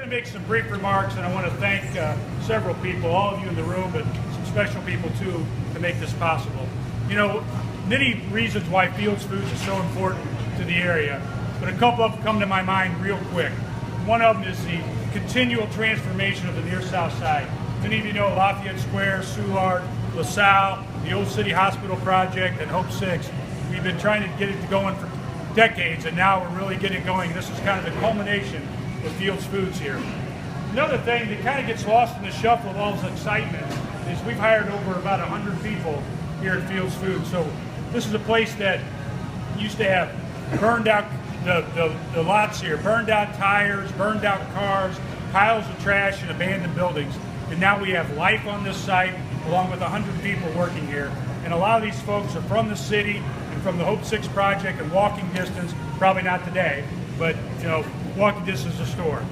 to make some brief remarks, and I want to thank several people, all of you in the room, but some special people too, to make this possible. You know, many reasons why Fields Foods is so important to the area, but a couple of them come to my mind real quick. One of them is the continual transformation of the near south side. Many of you know Lafayette Square, Soulard, LaSalle, the Old City Hospital project, and Hope 6. We've been trying to get it going for decades, and now we're really getting it going. This is kind of the culmination of Fields Foods here. Another thing that kind of gets lost in the shuffle of all this excitement is we've hired over about 100 people here at Fields Foods. So this is a place that used to have burned out the lots here, burned out tires, burned out cars, piles of trash and abandoned buildings. And now we have life on this site along with 100 people working here. And a lot of these folks are from the city and from the Hope 6 project and walking distance, probably not today, but you know, walking distance to the store.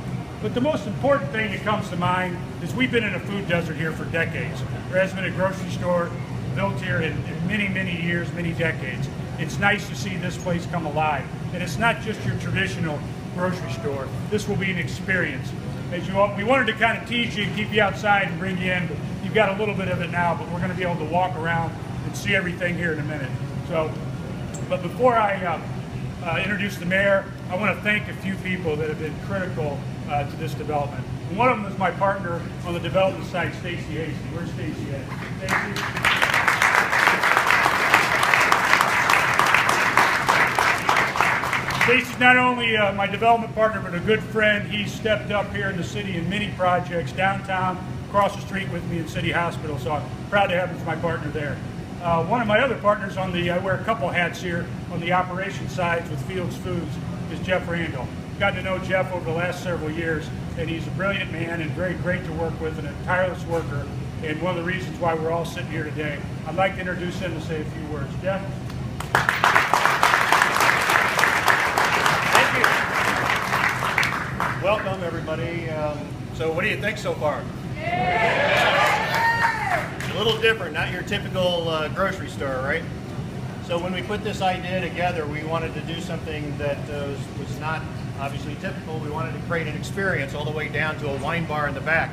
But the most important thing that comes to mind is we've been in a food desert here for decades. There hasn't been a grocery store built here in many, many years, many decades. It's nice to see this place come alive. And it's not just your traditional grocery store. This will be an experience. We wanted to kind of tease you and keep you outside and bring you in, but you've got a little bit of it now, but we're going to be able to walk around and see everything here in a minute. So, but before I introduce the mayor, I want to thank a few people that have been critical to this development. And one of them is my partner on the development side, Stacy Hasty. Where's Stacy at? Stacy? Stacy's not only my development partner, but a good friend. He's stepped up here in the city in many projects, downtown, across the street with me in City Hospital, so I'm proud to have him as my partner there. One of my other partners I wear a couple hats here on the operations side with Fields Foods, is Jeff Randall. Got to know Jeff over the last several years, and he's a brilliant man and very great to work with and a tireless worker, and one of the reasons why we're all sitting here today. I'd like to introduce him to say a few words. Jeff? Welcome, everybody. So what do you think so far? A little different, not your typical grocery store, right? So when we put this idea together, we wanted to do something that was not obviously typical. We wanted to create an experience all the way down to a wine bar in the back.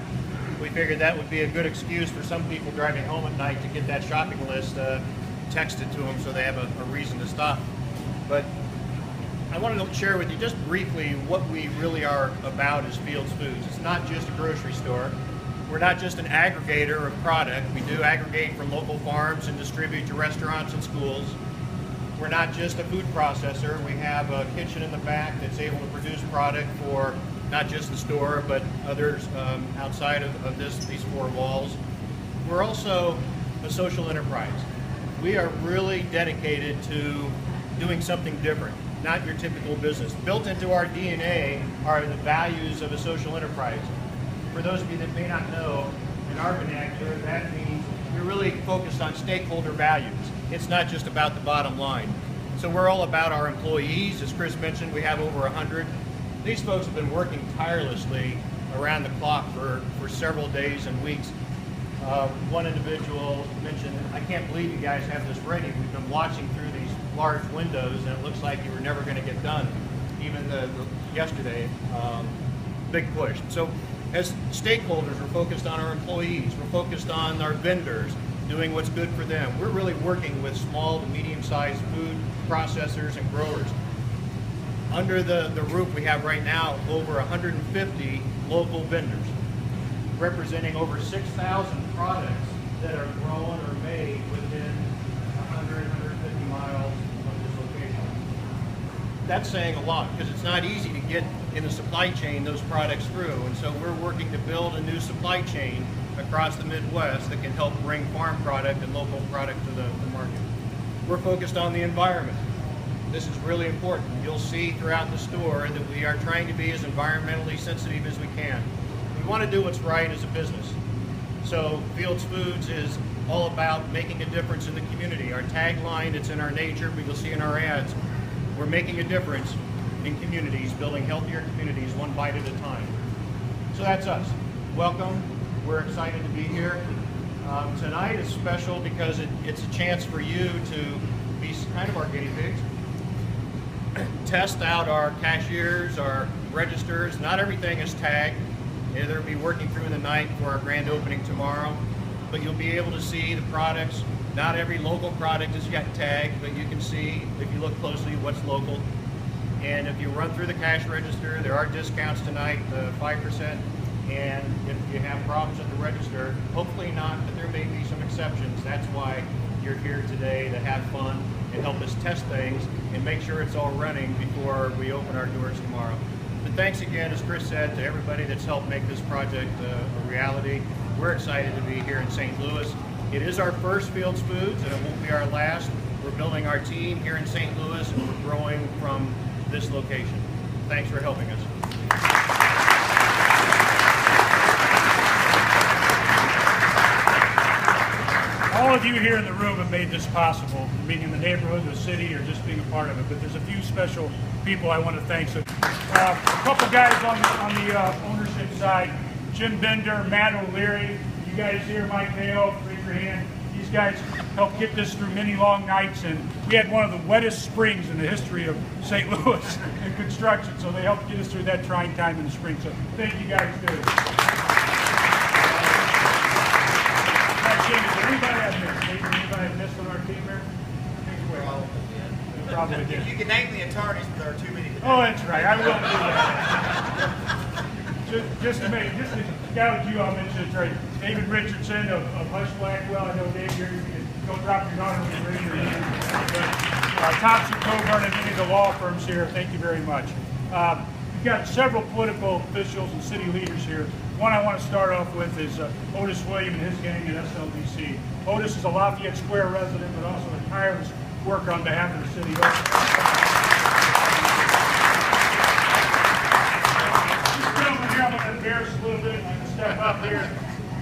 We figured that would be a good excuse for some people driving home at night to get that shopping list texted to them so they have a reason to stop. But I wanted to share with you just briefly what we really are about as Fields Foods. It's not just a grocery store. We're not just an aggregator of product. We do aggregate from local farms and distribute to restaurants and schools. We're not just a food processor. We have a kitchen in the back that's able to produce product for not just the store, but others outside of these four walls. We're also a social enterprise. We are really dedicated to doing something different. Not your typical business. Built into our DNA are the values of a social enterprise. For those of you that may not know, in our vernacular, that means you're really focused on stakeholder values. It's not just about the bottom line. So we're all about our employees. As Chris mentioned, we have over 100. These folks have been working tirelessly around the clock for several days and weeks. One individual mentioned, I can't believe you guys have this ready. We've been watching through these large windows and it looks like you were never going to get done. Even yesterday, big push. So as stakeholders, we're focused on our employees, we're focused on our vendors, doing what's good for them. We're really working with small to medium-sized food processors and growers. Under the roof we have right now, over 150 local vendors, representing over 6,000 products that are grown or made within 100, 150 miles of this location. That's saying a lot because it's not easy to get in the supply chain those products through, and so we're working to build a new supply chain across the Midwest that can help bring farm product and local product to the market. We're focused on the environment. This is really important. You'll see throughout the store that we are trying to be as environmentally sensitive as we can. We want to do what's right as a business. So Fields Foods is all about making a difference in the community. Our tagline, it's in our nature, but you'll see in our ads, we're making a difference in communities, building healthier communities one bite at a time. So that's us. Welcome. We're excited to be here. Tonight is special because it's a chance for you to be kind of our guinea pigs. Test out our cashiers, our registers. Not everything is tagged. They'll be working through the night for our grand opening tomorrow, but you'll be able to see the products. Not every local product is yet tagged, but you can see, if you look closely, what's local. And if you run through the cash register, there are discounts tonight, 5%. And if you have problems at the register, hopefully not, but there may be some exceptions. That's why you're here today, to have fun and help us test things and make sure it's all running before we open our doors tomorrow. But thanks again, as Chris said, to everybody that's helped make this project a reality. We're excited to be here in St. Louis. It is our first Fields Foods, and it won't be our last. We're building our team here in St. Louis, and we're growing from this location. Thanks for helping us. All of you here in the room have made this possible, being in the neighborhood, the city, or just being a part of it. But there's a few special people I want to thank. So, a couple guys on the ownership side: Jim Bender, Matt O'Leary. You guys here, Mike Hale, raise your hand. These guys helped get this through many long nights, and we had one of the wettest springs in the history of St. Louis in construction. So they helped get us through that trying time in the spring. So thank you guys too. Anybody I missed on our team here? Probably did. You can name the attorneys, but there are too many. Oh, that's right. I will do that. just to gouge you, I'll mention attorney David Richardson of Hush Blackwell. I know Dave, you can go drop your daughter when you raise your hand. Thompson Coburn and many of the law firms here. Thank you very much. We've got several political officials and city leaders here. One I want to start off with is Otis William and his gang at SLDC. Otis is a Lafayette Square resident, but also a tireless worker on behalf of the city. This gentleman here, I'm going to embarrass a little bit. I can step up here.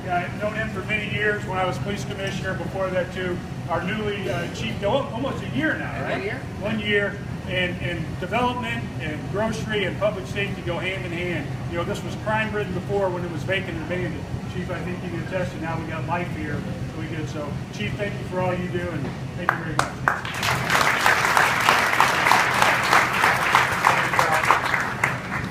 I've known him for many years when I was police commissioner. Before that, too, our newly chief, almost a year now, right? 1 year. 1 year. And development and grocery and public safety go hand in hand. You know, this was crime-ridden before when it was vacant and abandoned. Chief, I think you can attest, and now we got life here. So we get so. Chief, thank you for all you do, and thank you very much.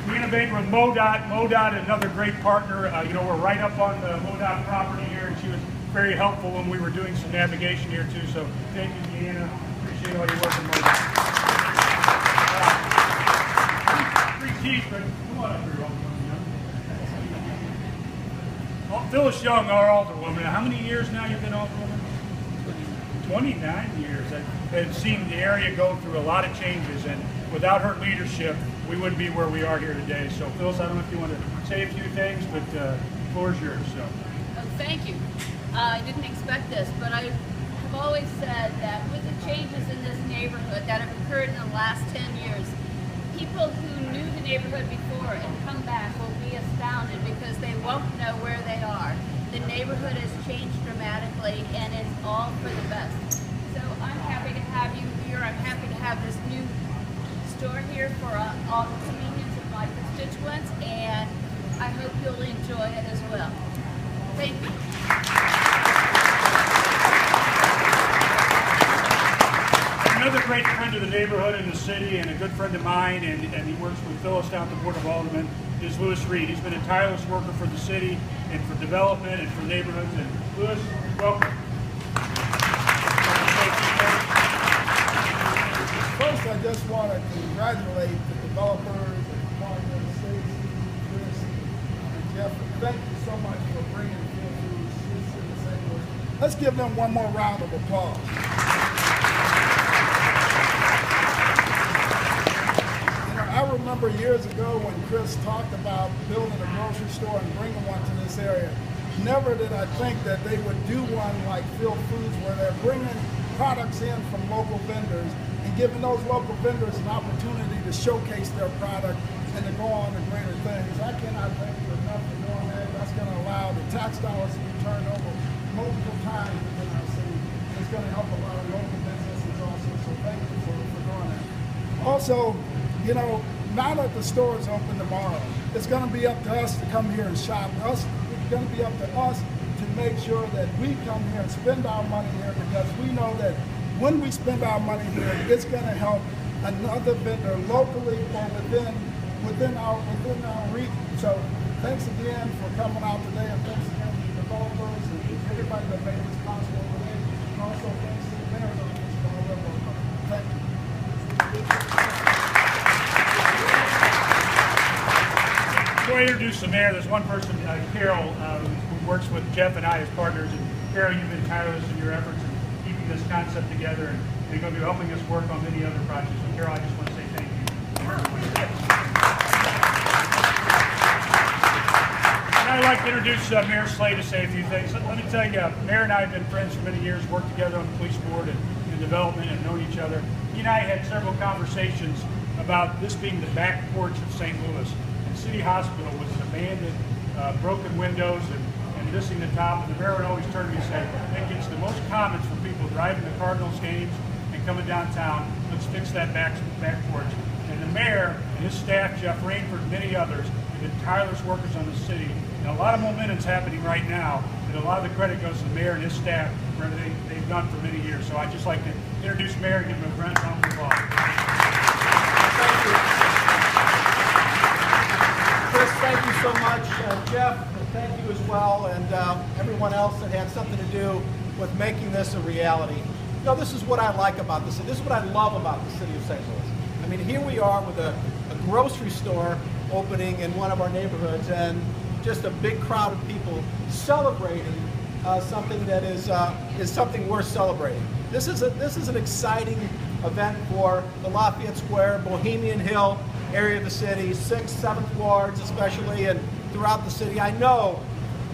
We innovate with MoDOT. MoDOT, another great partner. You know, we're right up on the MoDOT property here, and she was very helpful when we were doing some navigation here too. So thank you, Deanna. Appreciate all your work with MoDOT. Chief, but come on up here, Alderwoman. Phyllis Young, our Alderwoman. How many years now you've been Alderwoman? 29 years. I've seen the area go through a lot of changes, and without her leadership, we wouldn't be where we are here today. So, Phyllis, I don't know if you want to say a few things, but the floor is yours. So. Oh, thank you. I didn't expect this, but I have always said that with the changes in this neighborhood that have occurred in the last 10 years, people who knew the neighborhood before and come back will be astounded because they won't know where they are. The neighborhood has changed dramatically, and it's all for the best. So I'm happy to have you here. I'm happy to have this new store here for all the convenience of my constituents, and I hope you'll enjoy it as well. Thank you. Another great friend of the neighborhood and the city, and a good friend of mine, and he works with Phyllis down at the Board of Aldermen, is Lewis Reed. He's been a tireless worker for the city and for development and for neighborhoods. And Lewis, welcome. First, I just want to congratulate the developers, and Martin, Stacy, Chris, and Jeff. Thank you so much for bringing Field Foods to St. Louis. Let's give them one more round of applause. I remember years ago when Chris talked about building a grocery store and bringing one to this area. Never did I think that they would do one like Field Foods, where they're bringing products in from local vendors and giving those local vendors an opportunity to showcase their product and to go on to greater things. I cannot thank you enough for doing that. That's going to allow the tax dollars to be turned over multiple times within our city. It's going to help a lot of local businesses also, so thank you for doing that. Also, you know, now that the store is open tomorrow, it's going to be up to us to come here and shop. It's going to be up to us to make sure that we come here and spend our money here, because we know that when we spend our money here, it's going to help another vendor locally or within within our reach. So thanks again for coming out today, and thanks again to the developers and everybody that made this possible today. And also thanks to the mayor's office for all their work. Thank you. Before I introduce the mayor, there's one person, Carol, who works with Jeff and I as partners. And Carol, you've been tireless in your efforts in keeping this concept together, and you're going to be helping us work on many other projects. So Carol, I just want to say thank you. And I'd like to introduce Mayor Slay to say a few things. Let me tell you, Mayor and I have been friends for many years, worked together on the police board and in development and known each other. He and I had several conversations about this being the back porch of St. Louis. And City Hospital was abandoned, broken windows, and missing the top. And the mayor would always turn to me and say, it gets the most comments from people driving the Cardinals games and coming downtown. Let's fix that back porch. And the mayor and his staff, Jeff Rainford, and many others, have been tireless workers on the city. And a lot of momentum's happening right now, and a lot of the credit goes to the mayor and his staff for everything they've done for many years. So I'd just like to introduce Mayor and give him a round of applause. Thank you. Chris, thank you so much. Jeff, thank you as well, and everyone else that had something to do with making this a reality. You know, this is what I like about the city. This is what I love about the city of St. Louis. I mean, here we are with a grocery store opening in one of our neighborhoods, and just a big crowd of people celebrating something that is something worth celebrating. This is an exciting event for the Lafayette Square, Bohemian Hill area of the city, 6th, 7th wards especially, and throughout the city. I know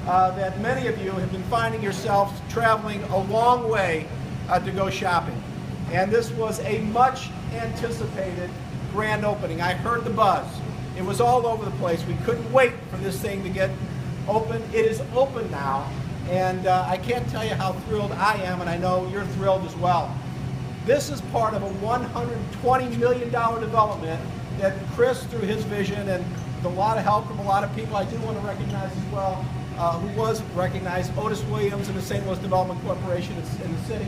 that many of you have been finding yourselves traveling a long way to go shopping. And this was a much anticipated grand opening. I heard the buzz. It was all over the place. We couldn't wait for this thing to get open. It is open now, and I can't tell you how thrilled I am, and I know you're thrilled as well. This is part of a $120 million development that Chris, through his vision and with a lot of help from a lot of people, I do want to recognize as well, who was recognized, Otis Williams and the St. Louis Development Corporation in the city,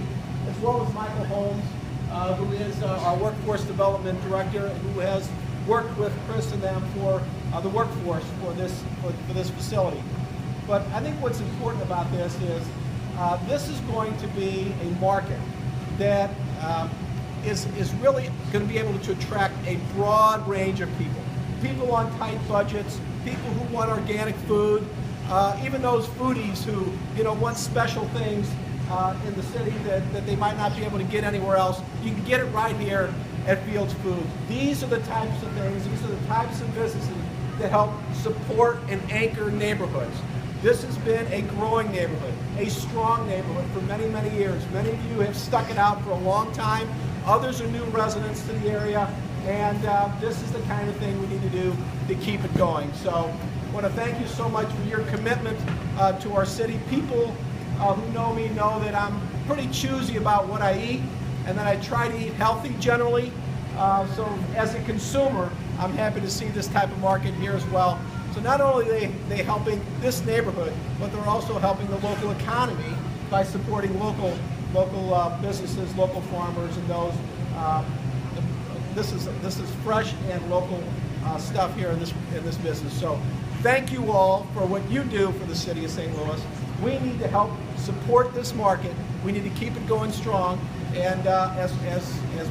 as well as Michael Holmes, who is our Workforce Development Director, and who has worked with Chris and them for the workforce for this facility. But I think what's important about this is going to be a market that is really going to be able to attract a broad range of people. People on tight budgets, people who want organic food, even those foodies who want special things in the city that they might not be able to get anywhere else. You can get it right here at Fields Foods. These are the types of things, these are the types of businesses that help support and anchor neighborhoods. This has been a growing neighborhood, a strong neighborhood for many, many years. Many of you have stuck it out for a long time. Others are new residents to the area, and this is the kind of thing we need to do to keep it going. So I want to thank you so much for your commitment to our city. People who know me know that I'm pretty choosy about what I eat, and that I try to eat healthy generally. So as a consumer, I'm happy to see this type of market here as well. So not only are they helping this neighborhood, but they're also helping the local economy by supporting local businesses, local farmers, and those. This is fresh and local stuff here in this business. So thank you all for what you do for the city of St. Louis. We need to help support this market. We need to keep it going strong, and as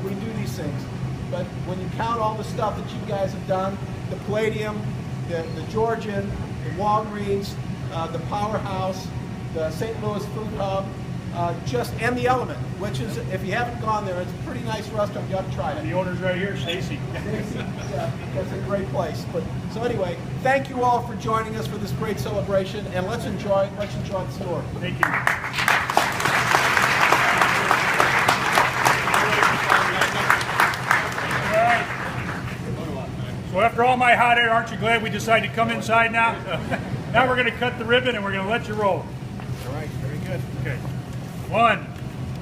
we do these things. But when you count all the stuff that you guys have done, the Palladium, the Georgian, the Walgreens, the Powerhouse, the St. Louis Food Hub, and the Element, which is, if you haven't gone there, it's a pretty nice restaurant. You ought to try it. And the owner's right here, Stacy. Yeah, that's a great place. So anyway, thank you all for joining us for this great celebration, and let's enjoy the store. Thank you. So after all my hot air, aren't you glad we decided to come inside now? Now we're going to cut the ribbon and we're going to let you roll. All right, very good. Okay. 1,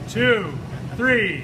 2, 3.